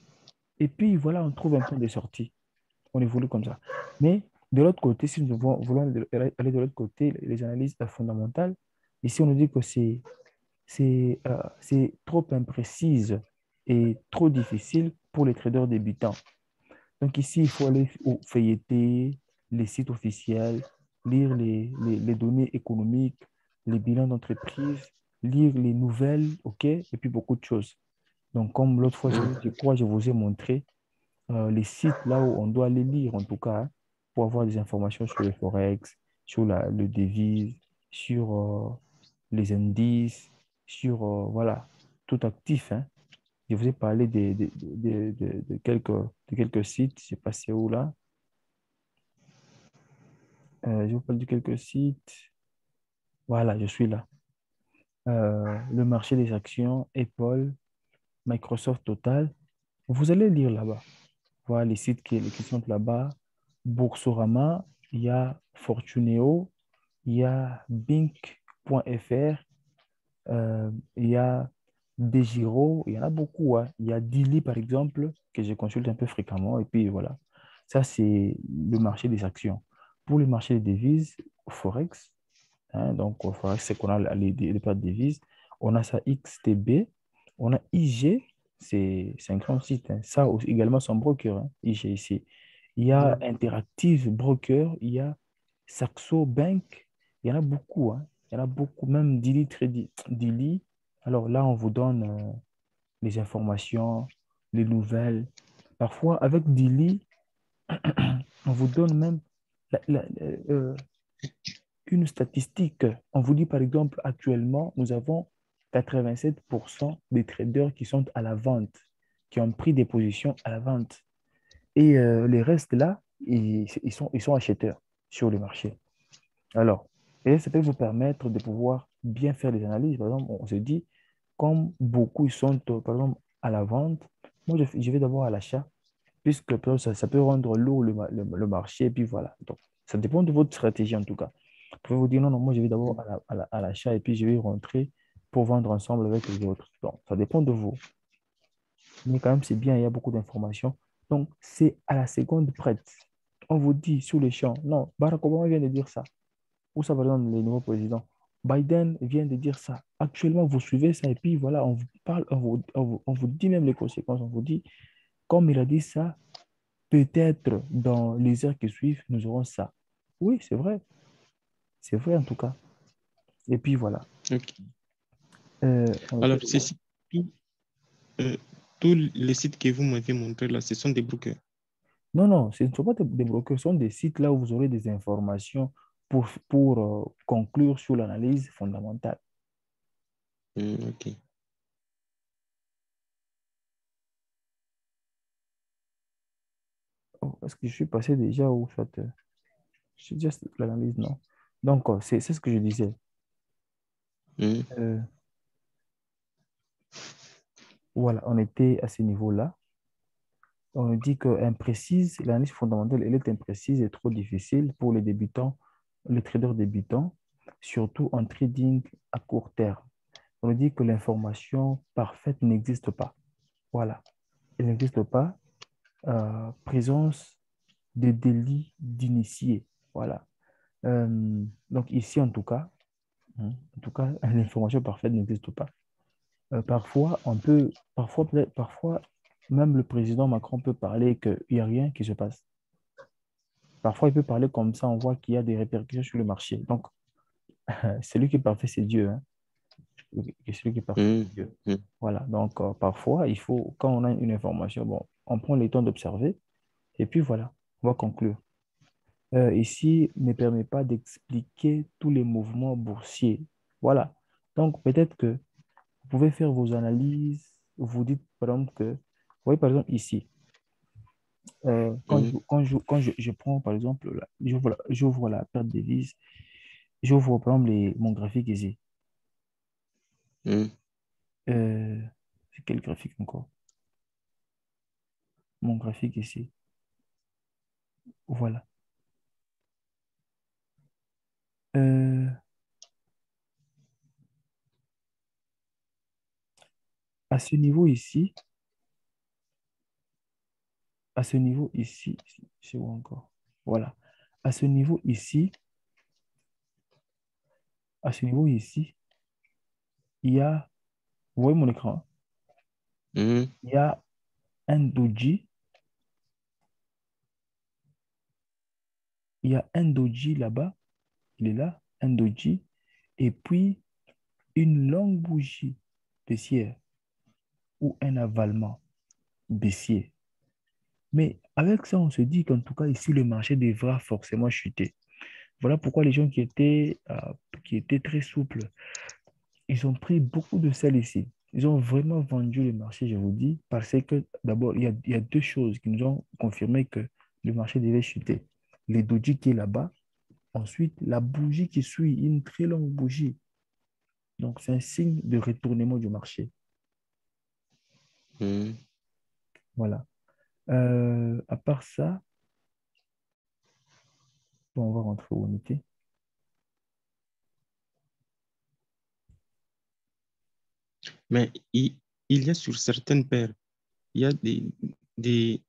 et puis voilà, on trouve un point de sortie. On évolue comme ça. Mais De l'autre côté, si nous voulons aller de l'autre côté, les analyses fondamentales, ici, on nous dit que c'est trop imprécise et trop difficile pour les traders débutants. Donc ici, il faut aller feuilleter les sites officiels, lire les données économiques, les bilans d'entreprise, lire les nouvelles, OK, et puis beaucoup de choses. Donc, comme l'autre fois, Hmm. je crois, je vous ai montré les sites là où on doit les lire, en tout cas, hein, pour avoir des informations sur le Forex, sur le devise, sur les indices, sur, voilà, tout actif, hein. Je vous ai parlé de quelques sites, je ne sais pas c'est où là. Je vous parle de quelques sites. Voilà, je suis là. Le marché des actions, Apple, Microsoft Total. Vous allez lire là-bas. Voilà les sites qui sont là-bas. Boursorama, il y a Fortuneo, il y a Bink.fr, il y a Degiro, il y en a beaucoup, hein. Il y a Dili, par exemple, que je consulte un peu fréquemment. Et puis voilà, ça, c'est le marché des actions. Pour le marché des devises, Forex, hein, donc Forex, c'est qu'on a les paires de devises. On a ça XTB, on a IG, c'est un grand site, hein. Ça aussi, également, son broker, hein, IG ici. Il y a Interactive Broker, il y a Saxo Bank, il y en a beaucoup, hein. Il y en a beaucoup, même Dili. Alors là, on vous donne les informations, les nouvelles. Parfois, avec Dili, on vous donne même une statistique. On vous dit, par exemple, actuellement, nous avons 87% des traders qui sont à la vente, qui ont pris des positions à la vente. Et les restes là, ils sont acheteurs sur le marché. Alors, et ça peut vous permettre de pouvoir bien faire des analyses. Par exemple, on se dit, comme beaucoup ils sont, par exemple, à la vente, moi, je vais d'abord à l'achat, puisque par exemple, ça peut rendre lourd le marché. Et puis voilà. Donc, ça dépend de votre stratégie en tout cas. Vous pouvez vous dire, non, non, moi, je vais d'abord à l'achat et puis je vais rentrer pour vendre ensemble avec les autres. Donc, ça dépend de vous. Mais quand même, c'est bien, il y a beaucoup d'informations. Donc, c'est à la seconde prête. On vous dit sur les champs, non, Barack Obama vient de dire ça. Où ça va dans les nouveaux présidents? Biden vient de dire ça. Actuellement, vous suivez ça et puis voilà, on vous parle, on vous dit même les conséquences. On vous dit, comme il a dit ça, peut-être dans les heures qui suivent, nous aurons ça. Oui, c'est vrai. C'est vrai en tout cas. Et puis voilà. Ok. On Alors, était c'est où? tout, euh, tous les sites que vous m'avez montrés là, ce sont des brokers. Non, non, ce ne sont pas des brokers, ce sont des sites là où vous aurez des informations pour conclure sur l'analyse fondamentale. Ok. Oh, est-ce que je suis passé déjà ou soit c'est juste l'analyse, non? Donc, c'est ce que je disais. Hmm. Euh, voilà, on était à ce niveau-là. On nous dit que imprécise, l'analyse fondamentale, elle est imprécise et trop difficile pour les débutants, les traders débutants, surtout en trading à court terme. On nous dit que l'information parfaite n'existe pas. Voilà, elle n'existe pas. Présence de délits d'initiés. Voilà. Donc ici, en tout cas, l'information parfaite n'existe pas. Parfois, parfois, même le président Macron peut parler qu'il n'y a rien qui se passe. Parfois, il peut parler comme ça, on voit qu'il y a des répercussions sur le marché. Donc, celui qui est parfait, c'est Dieu, hein. Celui qui est parfait, Hmm. c'est Dieu. Hmm. Voilà. Donc, parfois, il faut, quand on a une information, bon, on prend le temps d'observer et puis voilà, on va conclure. Ici, ne permet pas d'expliquer tous les mouvements boursiers. Voilà. Donc, peut-être que vous pouvez faire vos analyses. Vous dites, par exemple, que, vous voyez, par exemple, ici, Hmm. quand je prends, par exemple, j'ouvre la perte de devise, j'ouvre, par exemple, mon graphique ici. Hmm. Euh, c'est quel graphique encore? Mon graphique ici. Voilà. Euh, à ce niveau ici, à ce niveau ici, c'est où encore? Voilà. à ce niveau ici, à ce niveau ici, il y a, vous voyez mon écran, Mhm. il y a un doji, il y a un doji là-bas, il est là, un doji, et puis une longue bougie baissière ou un avalement baissier. Mais avec ça, on se dit qu'en tout cas, ici, le marché devra forcément chuter. Voilà pourquoi les gens qui étaient très souples, ils ont pris beaucoup de sel ici. Ils ont vraiment vendu le marché, je vous dis, parce que d'abord, il y a deux choses qui nous ont confirmé que le marché devait chuter. Les doji qui est là-bas. Ensuite, la bougie qui suit, une très longue bougie. Donc, c'est un signe de retournement du marché. Mhm. Voilà. À part ça, bon, on va rentrer au unité. Mais il y a sur certaines paires, il y a des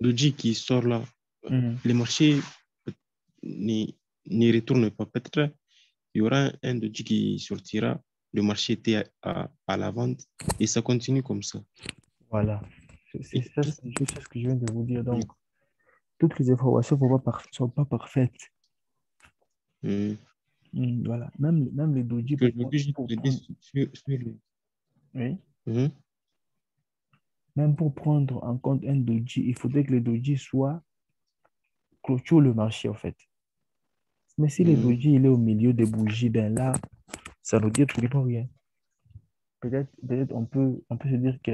doji qui sortent là. Mhm. Les marchés n'y n'y retournent pas. Peut-être il y aura un doji qui sortira, le marché était à la vente et ça continue comme ça. Voilà. C'est Et ça qu'est-ce c'est ce que je viens de vous dire. que... Donc, toutes les informations sont pas parfaites. Hmm. Voilà. Même les doji Que aujourd'hui, j'ai pour tradé prendre, sur le... oui. Mhm. Même pour prendre en compte un doji, il faudrait que le doji soit clôture le marché, en fait. Mais si le Hmm. doji il est au milieu des bougies, ben là, ça ne dit absolument rien. Peut-être on peut se dire il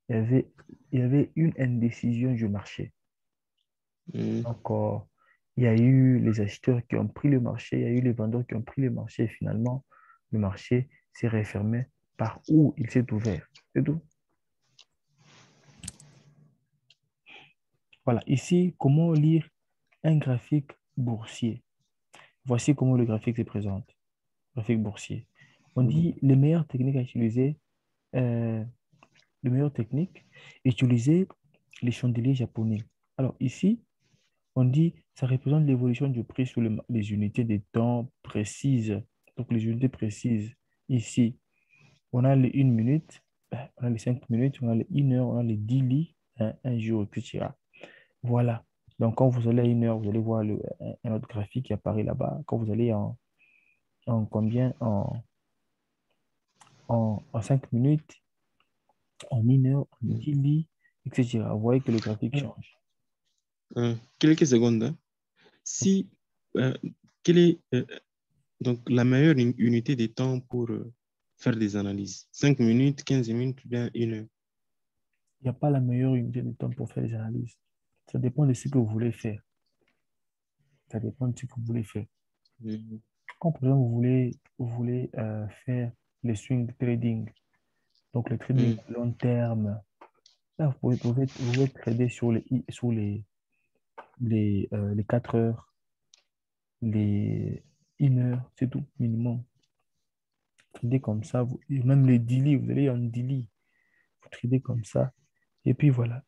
y avait, il y avait une indécision du marché. Hmm. Donc, il y a eu les acheteurs qui ont pris le marché, il y a eu les vendeurs qui ont pris le marché. Et finalement, le marché s'est refermé par où il s'est ouvert. C'est tout. Voilà. Ici, comment lire un graphique boursier? Voici comment le graphique se présente. Graphique boursier. On dit les meilleures techniques à utiliser, euh, les meilleures techniques, utiliser les chandeliers japonais. Alors ici, on dit ça représente l'évolution du prix sur les unités de temps précises. Donc les unités précises. Ici, on a les 1 minute, on a les 5 minutes, on a les 1 heure, on a les 10 lits, un jour, etc. Voilà. Donc quand vous allez à 1 heure, vous allez voir un autre graphique qui apparaît là-bas. Quand vous allez en combien? En 5 minutes, en 1 heure, en 10 lits, etc. Vous voyez que le graphique Hmm. change. Quelques secondes, hein. Si, euh, quelle est donc la meilleure unité de temps pour faire des analyses? 5 minutes, 15 minutes, ou bien 1 heure? Il n'y a pas la meilleure unité de temps pour faire les analyses. Ça dépend de ce que vous voulez faire. Ça dépend de ce que vous voulez faire. Hmm. Quand, par exemple, vous voulez faire le swing trading, donc le trading Hmm. à long terme, là, vous pouvez trader sur les 4 heures, les 1 heure, c'est tout, minimum. Trader comme ça, et même les daily, vous allez en daily, vous tradez comme ça, et puis voilà.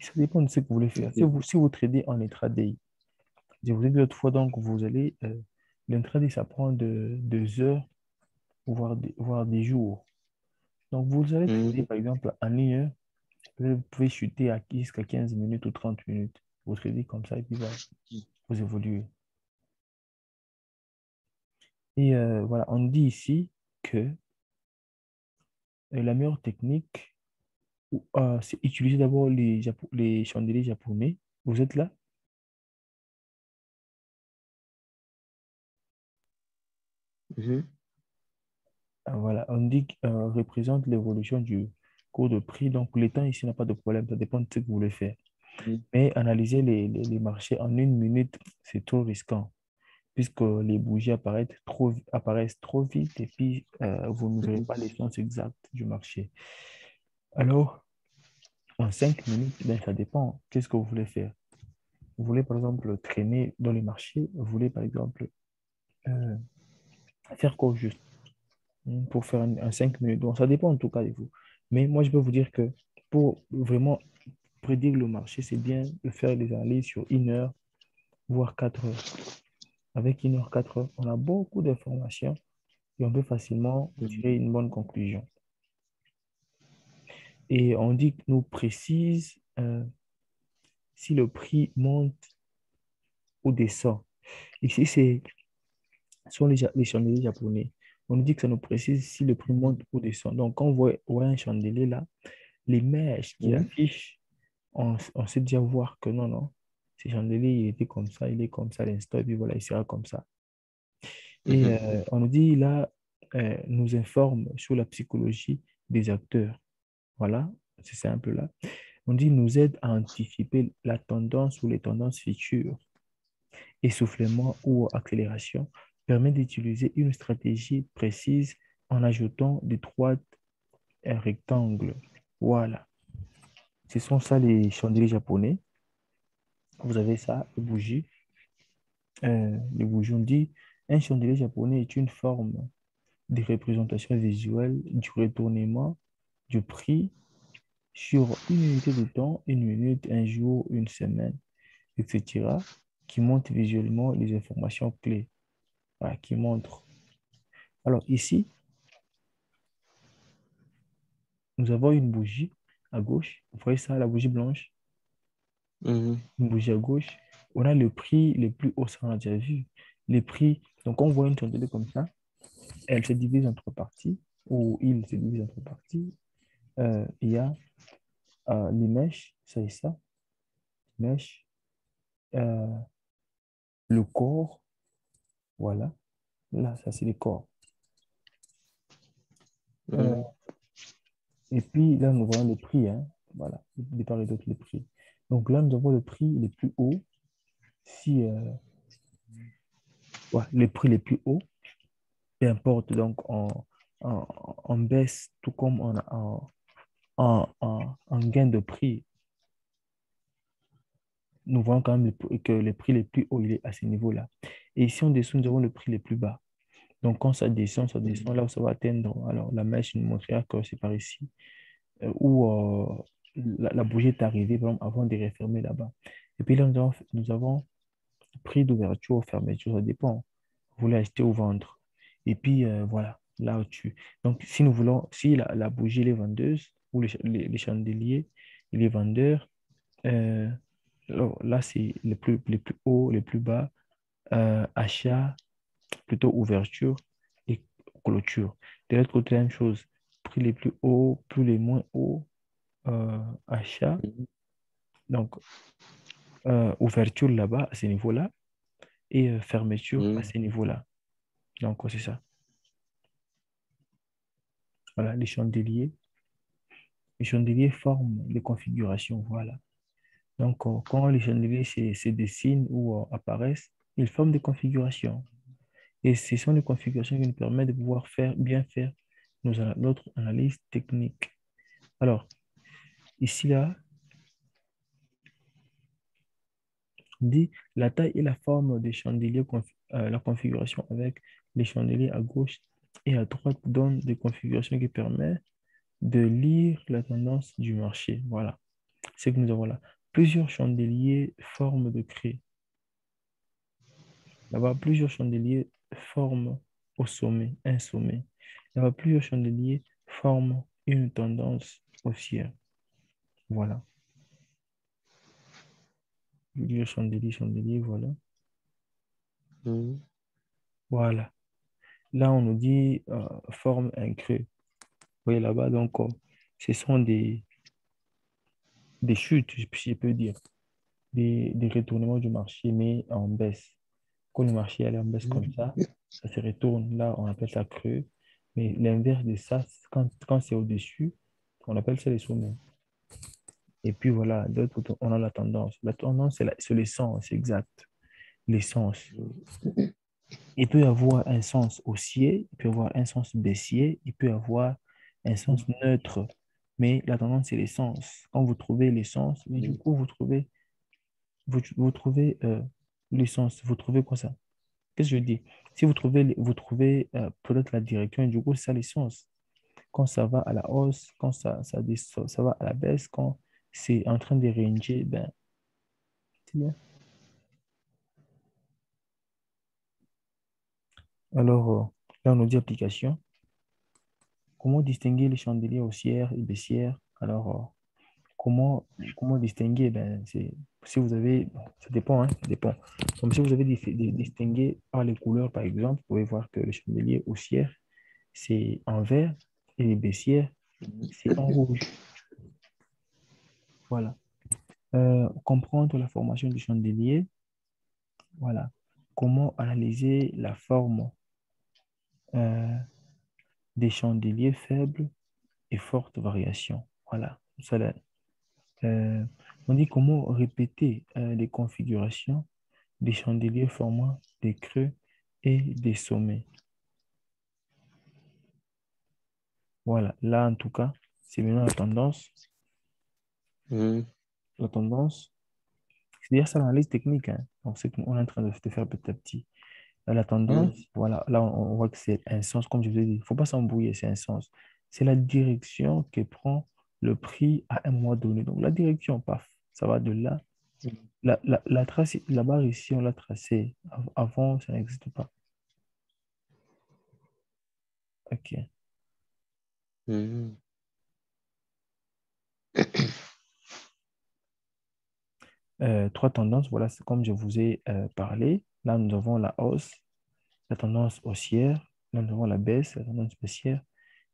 Ça dépend de ce que vous voulez faire. Ok. Si vous tradez en intraday, je vous ai dit l'autre fois, donc vous allez, l'intraday, ça prend 2 heures, voire des jours. Donc vous allez Hmm. trader, par exemple, en 1 heure, vous pouvez chuter jusqu'à 15 minutes ou 30 minutes. Vous tradez comme ça, et puis voilà, vous évoluez. Et voilà, on dit ici que la meilleure technique, c'est utiliser d'abord les chandeliers japonais. Vous êtes là? Mhm. Voilà, on dit représente l'évolution du cours de prix. Donc, le temps ici n'a pas de problème, ça dépend de ce que vous voulez faire. Hmm. Mais analyser les marchés en 1 minute, c'est trop risquant, puisque les bougies apparaissent trop vite et puis vous ne verrez Mhm. pas l'essence exacte du marché. Alors, en 5 minutes, ben, ça dépend. Qu'est-ce que vous voulez faire? Vous voulez, par exemple, traîner dans les marchés, vous voulez, par exemple, euh, faire quoi au juste pour faire un 5 minutes. Donc, ça dépend en tout cas de vous. Mais moi, je peux vous dire que pour vraiment prédire le marché, c'est bien de faire des analyses sur 1 heure, voire 4 heures. Avec 1 heure, 4 heures, on a beaucoup d'informations et on peut facilement Mhm. tirer une bonne conclusion. Et on dit que nous précise si le prix monte ou descend. Ici, ce sont les chandeliers japonais. On nous dit que ça nous précise si le prix monte ou descend. Donc, quand on voit un chandelier là, les mèches qui Mhm. affichent, on sait déjà voir que non, non, ce chandelier, il était comme ça, il est comme ça à l'instant, et puis voilà, il sera comme ça. Et Mhm. on nous dit là, nous informe sur la psychologie des acteurs. Voilà, c'est simple là. On dit nous aide à anticiper la tendance ou les tendances futures. Essoufflement ou accélération permet d'utiliser une stratégie précise en ajoutant des droites et rectangles. Voilà. Ce sont ça les chandeliers japonais. Vous avez ça, les bougies. Les bougies, on dit un chandelier japonais est une forme de représentation visuelle du retournement du prix sur une unité de temps, une minute, un jour, une semaine, etc., qui montre visuellement les informations clés. Voilà, qui montre. Alors ici, nous avons une bougie à gauche. Vous voyez ça, la bougie blanche, Mhm. une bougie à gauche. On a le prix le plus haut, ça on a déjà vu. Les prix, donc on voit une chandelier comme ça, elle se divise en 3 parties, ou il se divise en 3 parties. Il y a les mèches, ça et ça, mèches, euh, le corps, voilà. Là, ça c'est le corps. Euh, Mhm. et puis là, nous voyons le prix, hein. Voilà, de part et d'autre, le prix. Donc là, nous avons le prix le plus haut. Si ouais, le prix le plus haut, peu importe, donc en baisse, tout comme en gain de prix, nous voyons quand même que le prix le plus haut, il est à ce niveau-là. Et ici, en dessous, nous avons le prix le plus bas. Donc, quand ça descend, là où ça va atteindre, alors la mèche nous montrera que c'est par ici, où la bougie est arrivée, par exemple, avant de refermer là-bas. Et puis là, nous avons prix d'ouverture ou fermeture, ça dépend. Vous voulez acheter ou vendre. Et puis, voilà, là au-dessus. Donc, si nous voulons, si la bougie, elle est vendeuse, ou les chandeliers, il est vendeur, euh, alors là, c'est les plus haut, les plus bas, achat, plutôt ouverture et clôture. De l'autre côté, la même chose. Prix les plus hauts, plus les moins hauts, achat. Donc, ouverture là-bas, à ce niveau-là, et fermeture à Mhm. ce niveau-là. Donc, c'est ça. Voilà, les chandeliers. Les chandeliers forment les configurations. Voilà. Donc, quand les chandeliers se dessinent ou apparaissent, ils forment des configurations. Et ce sont les configurations qui nous permettent de pouvoir bien faire notre analyse technique. Alors, ici, là, on dit la taille et la forme des chandeliers, la configuration avec les chandeliers à gauche et à droite donnent des configurations qui permettent de lire la tendance du marché. Voilà. C'est que nous avons là plusieurs chandeliers forment de craie. Là-bas, plusieurs chandeliers forment au sommet, un sommet. Là-bas, plusieurs chandeliers forment une tendance haussière. Voilà. Plusieurs chandeliers, chandeliers, voilà. Mhm. Voilà. Là, on nous dit forme un creux. Vous voyez là-bas, donc, ce sont des chutes, si je peux dire, des retournements du marché, mais en baisse. Quand le marché est en baisse comme ça se retourne. Là, on appelle ça creux. Mais l'inverse de ça, quand c'est au-dessus, on appelle ça les sommets. Et puis voilà, d'autres, on a la tendance. La tendance, c'est l'essence, exact. L'essence. Il peut y avoir un sens haussier, il peut y avoir un sens baissier, il peut y avoir un sens neutre. Mais la tendance, c'est l'essence. Quand vous trouvez l'essence, mais du coup, vous trouvez l'essence. Vous trouvez quoi ça? Qu'est-ce que je dis? Si vous trouvez peut-être la direction, et du coup, c'est ça l'essence. Quand ça va à la hausse, quand ça descend, ça va à la baisse, quand c'est en train de ranger, ben, c'est bien. Alors, là, on nous dit application. Comment distinguer les chandeliers haussières et baissières? Alors, comment distinguer? Ben, si vous avez, bon, ça dépend, hein, ça dépend. Comme si vous avez distingué par les couleurs, par exemple, vous pouvez voir que le chandelier haussière, c'est en vert et les baissières, c'est en rouge. Voilà. Comprendre la formation du chandelier. Voilà. Comment analyser la forme euh, des chandeliers faibles et fortes variations. Voilà. Ça, là, euh, on dit comment répéter les configurations des chandeliers formant des creux et des sommets. Voilà. Là, en tout cas, c'est maintenant la tendance. Mhm. La tendance, c'est-à-dire ça l'analyse technique, hein. Donc, c'est qu'on est en train de faire petit à petit. La tendance, Mhm. voilà, là, on voit que c'est un sens, comme je vous ai dit. Il ne faut pas s'embrouiller, c'est un sens. C'est la direction que prend le prix à un moment donné. Donc, la direction, paf, ça va de là. La barre ici, on l'a tracée. Avant, ça n'existe pas. OK. Mhm. Trois tendances, voilà, c'est comme je vous ai parlé. Là, nous avons la hausse, la tendance haussière. Là, nous avons la baisse, la tendance baissière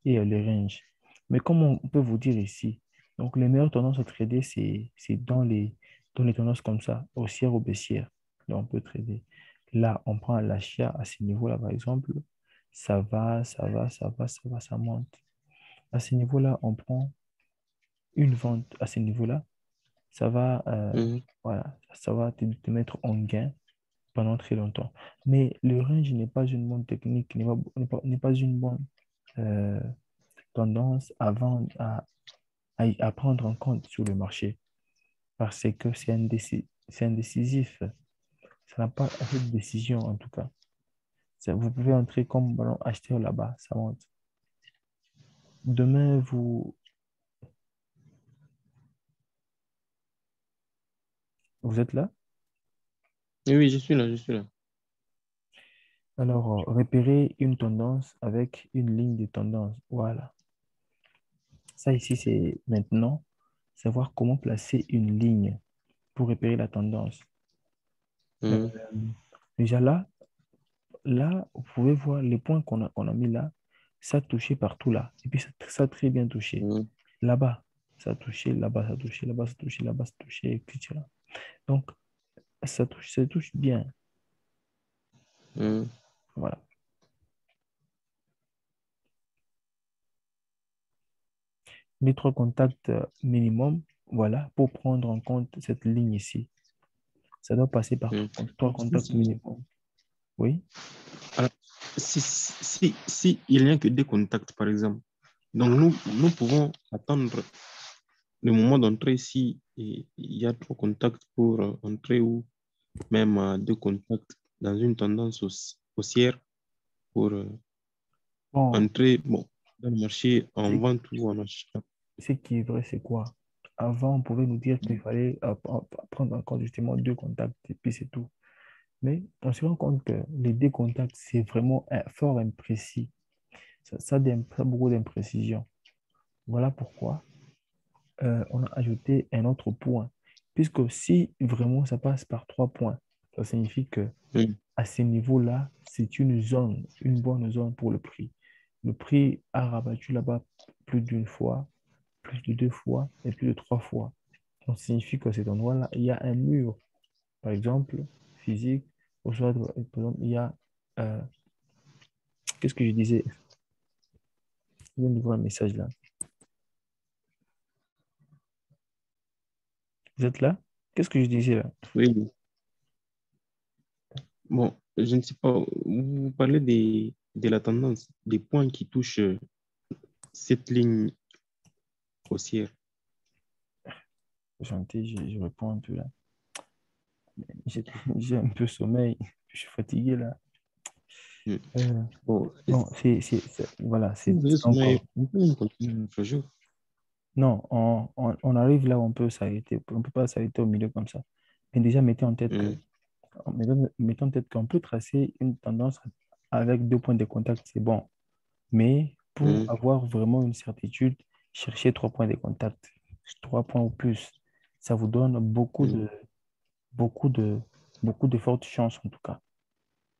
et les ranges. Mais comme on peut vous dire ici, donc les meilleures tendances à trader, c'est dans les tendances comme ça, haussière ou baissière. Là, on peut trader. Là, on prend l'achat à ce niveau-là, par exemple. Ça monte. À ce niveau-là, on prend une vente à ce niveau-là. Ça va, Mhm. voilà, ça va te mettre en gain pendant très longtemps. Mais le range n'est pas une bonne technique, n'est pas une bonne euh, tendance à prendre en compte sur le marché parce que c'est indécisif. Ça n'a pas assez de décision en tout cas. Vous pouvez entrer comme ballon acheteur là-bas, ça monte. Demain, vous êtes là. Oui, oui, je suis là, je suis là. Alors, repérez une tendance avec une ligne de tendance. Voilà. Ça ici, c'est maintenant savoir comment placer une ligne pour repérer la tendance. Euh, Mhm. déjà là, vous pouvez voir les points qu'on a mis là, ça a touché partout là. Et puis ça a très bien touché. Mhm. Là-bas, ça a touché, là-bas, ça a touché, là-bas, ça a touché, là-bas, ça a touché, etc. Donc, ça touche bien. Mhm. Voilà. Les trois contacts minimum, voilà, pour prendre en compte cette ligne ici. Ça doit passer par Mhm. trois contacts minimum. Oui. Alors, si il n'y a que des contacts, par exemple, donc nous pouvons attendre le moment d'entrée si il y a trois contacts pour entrer ou même deux contacts dans une tendance haussière pour Bon, entrer bon, dans le marché en c'est vente ou en achat. ce qui est vrai, c'est quoi? Avant, on pouvait nous dire qu'il fallait prendre en compte justement deux contacts et puis c'est tout. Mais on se rend compte que les deux contacts, c'est vraiment fort imprécis. Ça a beaucoup d'imprécisions. Voilà pourquoi on a ajouté un autre point. Puisque si vraiment ça passe par trois points, ça signifie que Mhm. à ce niveau-là, c'est une zone, une bonne zone pour le prix. Le prix a rabattu là-bas plus d'une fois, plus de deux fois et plus de trois fois. Donc, ça signifie que cet endroit-là, il y a un mur, par exemple, physique, ou soit, par exemple, il y a, euh, qu'est-ce que je disais? Je viens de voir un message là. Vous êtes là? Qu'est-ce que je disais là? Oui, bon, je ne sais pas, vous parlez de la tendance, des points qui touchent cette ligne haussière. Chanter, je réponds un peu là. J'ai j'ai un peu sommeil, je suis fatigué là. Mhm. Euh, Bon, bon, voilà, si vous avez c'est sommeil, encore. vous pouvez continuer notre jour. Non, on arrive là où on peut s'arrêter. On ne peut pas s'arrêter au milieu comme ça. Mais déjà, Hmm, mettons en tête qu'on peut tracer une tendance avec deux points de contact, c'est bon. Mais pour hmm, avoir vraiment une certitude, cherchez trois points de contact, trois points ou plus. Ça vous donne hmm, beaucoup de, beaucoup de fortes chances, en tout cas.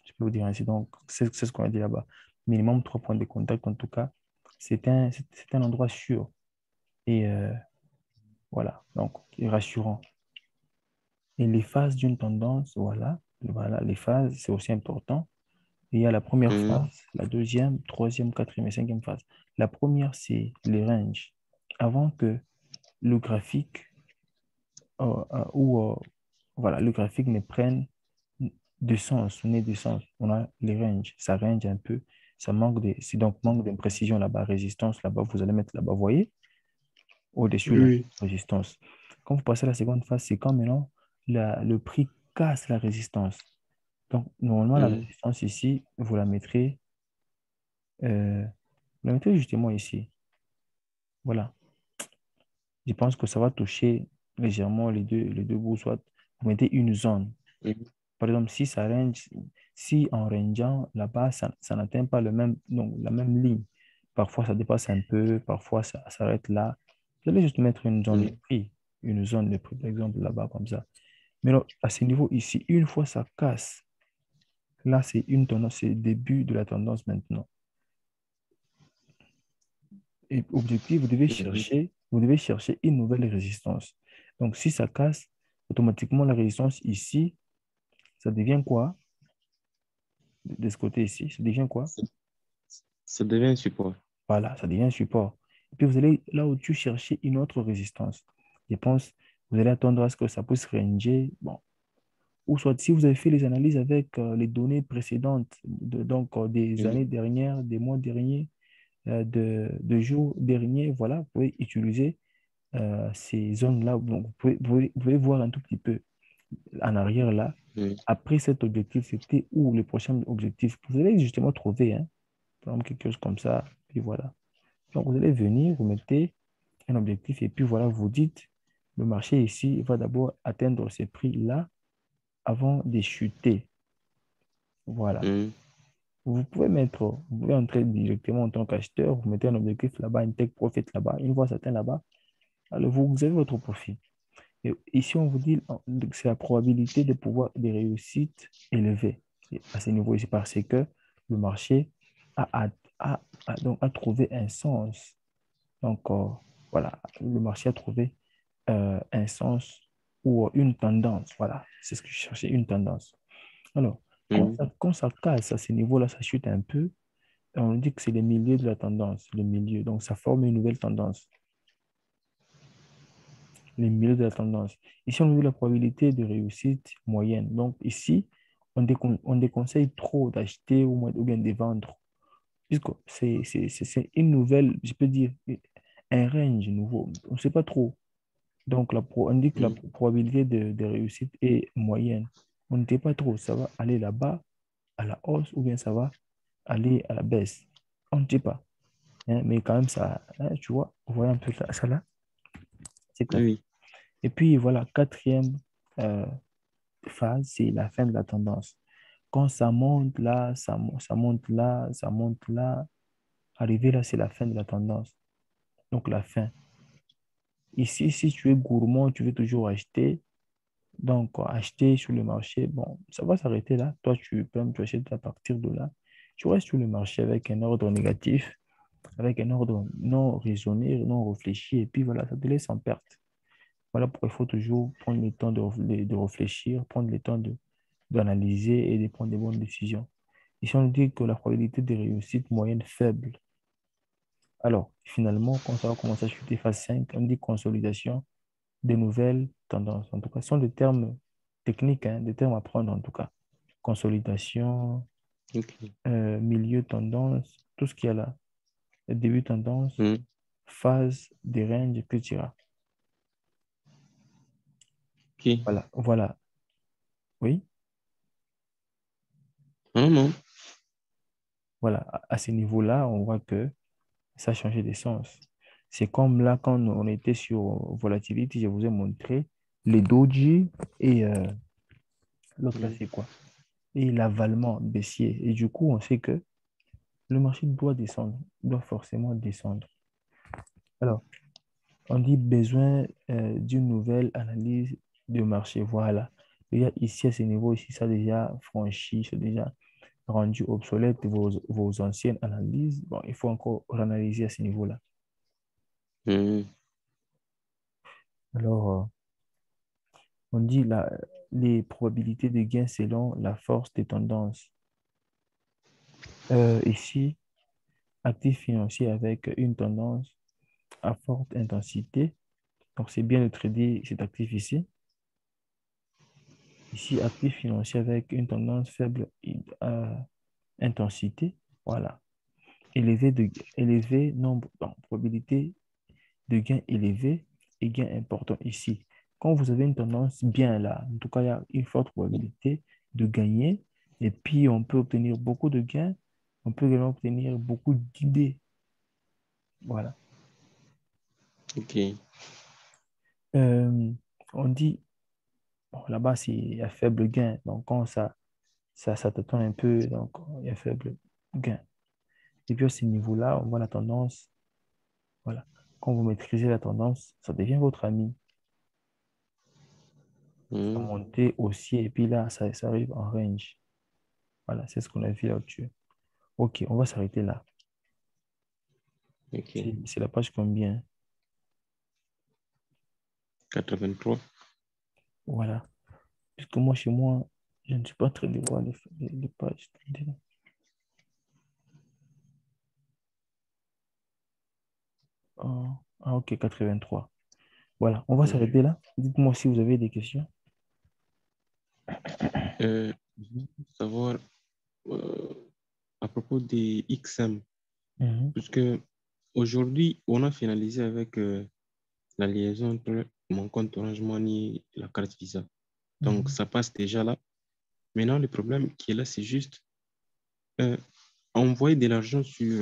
Je peux vous dire ainsi. Donc, c'est ce qu'on a dit là-bas. Minimum trois points de contact, en tout cas. C'est un endroit sûr. Et voilà, donc, et rassurant. Et les phases d'une tendance, voilà, les phases, c'est aussi important. Il y a la première hmm, phase, la deuxième, troisième, quatrième et cinquième phase. La première, c'est les ranges. Avant que le graphique voilà, le graphique ne prenne de sens, n'ait de sens. On a les ranges, ça range un peu, ça manque de, c'est donc manque de précision là-bas, résistance là-bas, vous allez mettre là-bas, vous voyez, au-dessus la oui, résistance. Quand vous passez à la seconde phase, c'est quand maintenant le prix casse la résistance. Donc, normalement, la hmm, résistance ici, euh, vous la mettez justement ici. Voilà. Je pense que ça va toucher légèrement les deux bouts, soit vous mettez une zone. hmm, Par exemple, si ça range, si en rangeant là-bas, ça n'atteint pas non, la même ligne. Parfois, ça dépasse un peu, parfois, ça s'arrête là. Vous allez juste mettre hmm, une zone de prix, par exemple, là-bas, comme ça. Mais alors, à ce niveau ici, une fois ça casse, là, c'est une tendance, c'est le début de la tendance maintenant. Et objectif, hmm. vous devez chercher une nouvelle résistance. Donc, si ça casse, automatiquement, la résistance ici, ça devient quoi? De ce côté ici, ça devient quoi? Ça, ça devient un support. Voilà, ça devient un support. Et puis, vous allez là où tu cherches une autre résistance. Je pense, vous allez attendre à ce que ça puisse ranger. Bon. Ou soit, si vous avez fait les analyses avec les données précédentes, donc des Hmm, années dernières, des mois derniers, de jours derniers, voilà, vous pouvez utiliser ces zones-là. Donc, vous pouvez voir un tout petit peu en arrière là. hmm, Après cet objectif, c'était où le prochain objectif? Vous allez justement trouver, hein, par exemple, quelque chose comme ça. Puis voilà. Donc, vous allez venir, vous mettez un objectif et puis voilà, vous dites, le marché ici va d'abord atteindre ces prix-là avant de chuter. Voilà. hmm, Vous pouvez entrer directement en tant qu'acheteur, vous mettez un objectif là-bas, un take profit là-bas. Une fois ça atteint là-bas, alors vous avez votre profit. Et ici, on vous dit que c'est la probabilité de pouvoir des réussites élevées à ce niveau ici parce que le marché a trouvé un sens. Donc, voilà, le marché a trouvé un sens ou une tendance. Voilà, c'est ce que je cherchais, une tendance. Alors, hmm, quand ça casse à ce niveau-là, ça chute un peu, on dit que c'est le milieu de la tendance, le milieu. Donc, ça forme une nouvelle tendance, le milieu de la tendance. Ici, on dit la probabilité de réussite moyenne. Donc, ici, on déconseille trop d'acheter ou bien de vendre, puisque c'est une nouvelle, je peux dire, un range nouveau. On ne sait pas trop. Donc, on dit que la hmm, probabilité de réussite est moyenne. On ne sait pas trop. Ça va aller là-bas, à la hausse, ou bien ça va aller à la baisse. On ne sait pas. Hein, mais quand même, ça, hein, tu vois, vous voyez un peu ça là, c'est clair. oui, Et puis, voilà, quatrième euh, phase, c'est la fin de la tendance. Quand ça monte là, ça monte là, ça monte là, arrivé là, c'est la fin de la tendance. Donc, la fin. Ici, si tu es gourmand, tu veux toujours acheter. Donc, acheter sur le marché, bon, ça va s'arrêter là. Toi, tu achètes à partir de là. Tu restes sur le marché avec un ordre négatif, avec un ordre non raisonné, non réfléchi, et puis voilà, ça te laisse en perte. Voilà pourquoi il faut toujours prendre le temps de réfléchir, prendre le temps d'analyser et de prendre des bonnes décisions. Ici, on dit que la probabilité de réussite moyenne faible. Alors, finalement, quand ça va commencer à chuter phase 5, on dit consolidation des nouvelles tendances. En tout cas, ce sont des termes techniques, hein, des termes à prendre en tout cas. Consolidation, ok, milieu tendance, tout ce qu'il y a là. Début tendance, hmm, phase des ranges, etc. ok. Voilà, voilà. Oui, Non, non, voilà. À ce niveau-là, on voit que ça a changé d'essence. C'est comme là, quand on était sur Volatility, je vous ai montré les doji et l'autre là, Mhm. c'est quoi? Et l'avalement baissier. Et du coup, on sait que le marché doit descendre, doit forcément descendre. Alors, on dit besoin d'une nouvelle analyse de marché. Voilà. Déjà, ici, à ce niveau, ici, ça a déjà franchi, c'est déjà rendu obsolète vos anciennes analyses. Bon, il faut encore analyser à ce niveau-là. Mhm. Alors, on dit les probabilités de gain selon la force des tendances. Ici, actif financier avec une tendance à forte intensité. Donc, c'est bien de trader cet actif ici. Ici, actif financier avec une tendance faible intensité. Voilà. Élevé nombre, donc, probabilité de gain élevé et gain important ici. Quand vous avez une tendance bien là, en tout cas, il y a une forte probabilité de gagner. Et puis, on peut obtenir beaucoup de gains. On peut également obtenir beaucoup d'idées. Voilà. OK. Euh, on dit, bon, là-bas, c'est à faible gain. Donc, quand ça te tourne un peu, donc il y a faible gain. Et puis, à ce niveau-là, on voit la tendance. Voilà. Quand vous maîtrisez la tendance, ça devient votre ami. Ça Mhm. monte haussier, et puis là, ça arrive en range. Voilà, c'est ce qu'on a vu là-dessus. Ok, on va s'arrêter là. OK. C'est la page combien? 83. Voilà. Puisque moi, chez moi, je ne suis pas très de voir les pages. Ok, 83. Voilà, on va Mhm. s'arrêter là. Dites-moi si vous avez des questions. Je veux savoir euh, à propos des XM, Mhm, puisque aujourd'hui, on a finalisé avec la liaison entre mon compte Orange Money et la carte Visa. Donc, mhm. ça passe déjà là. Maintenant, le problème qui est là, c'est juste euh, envoyer de l'argent sur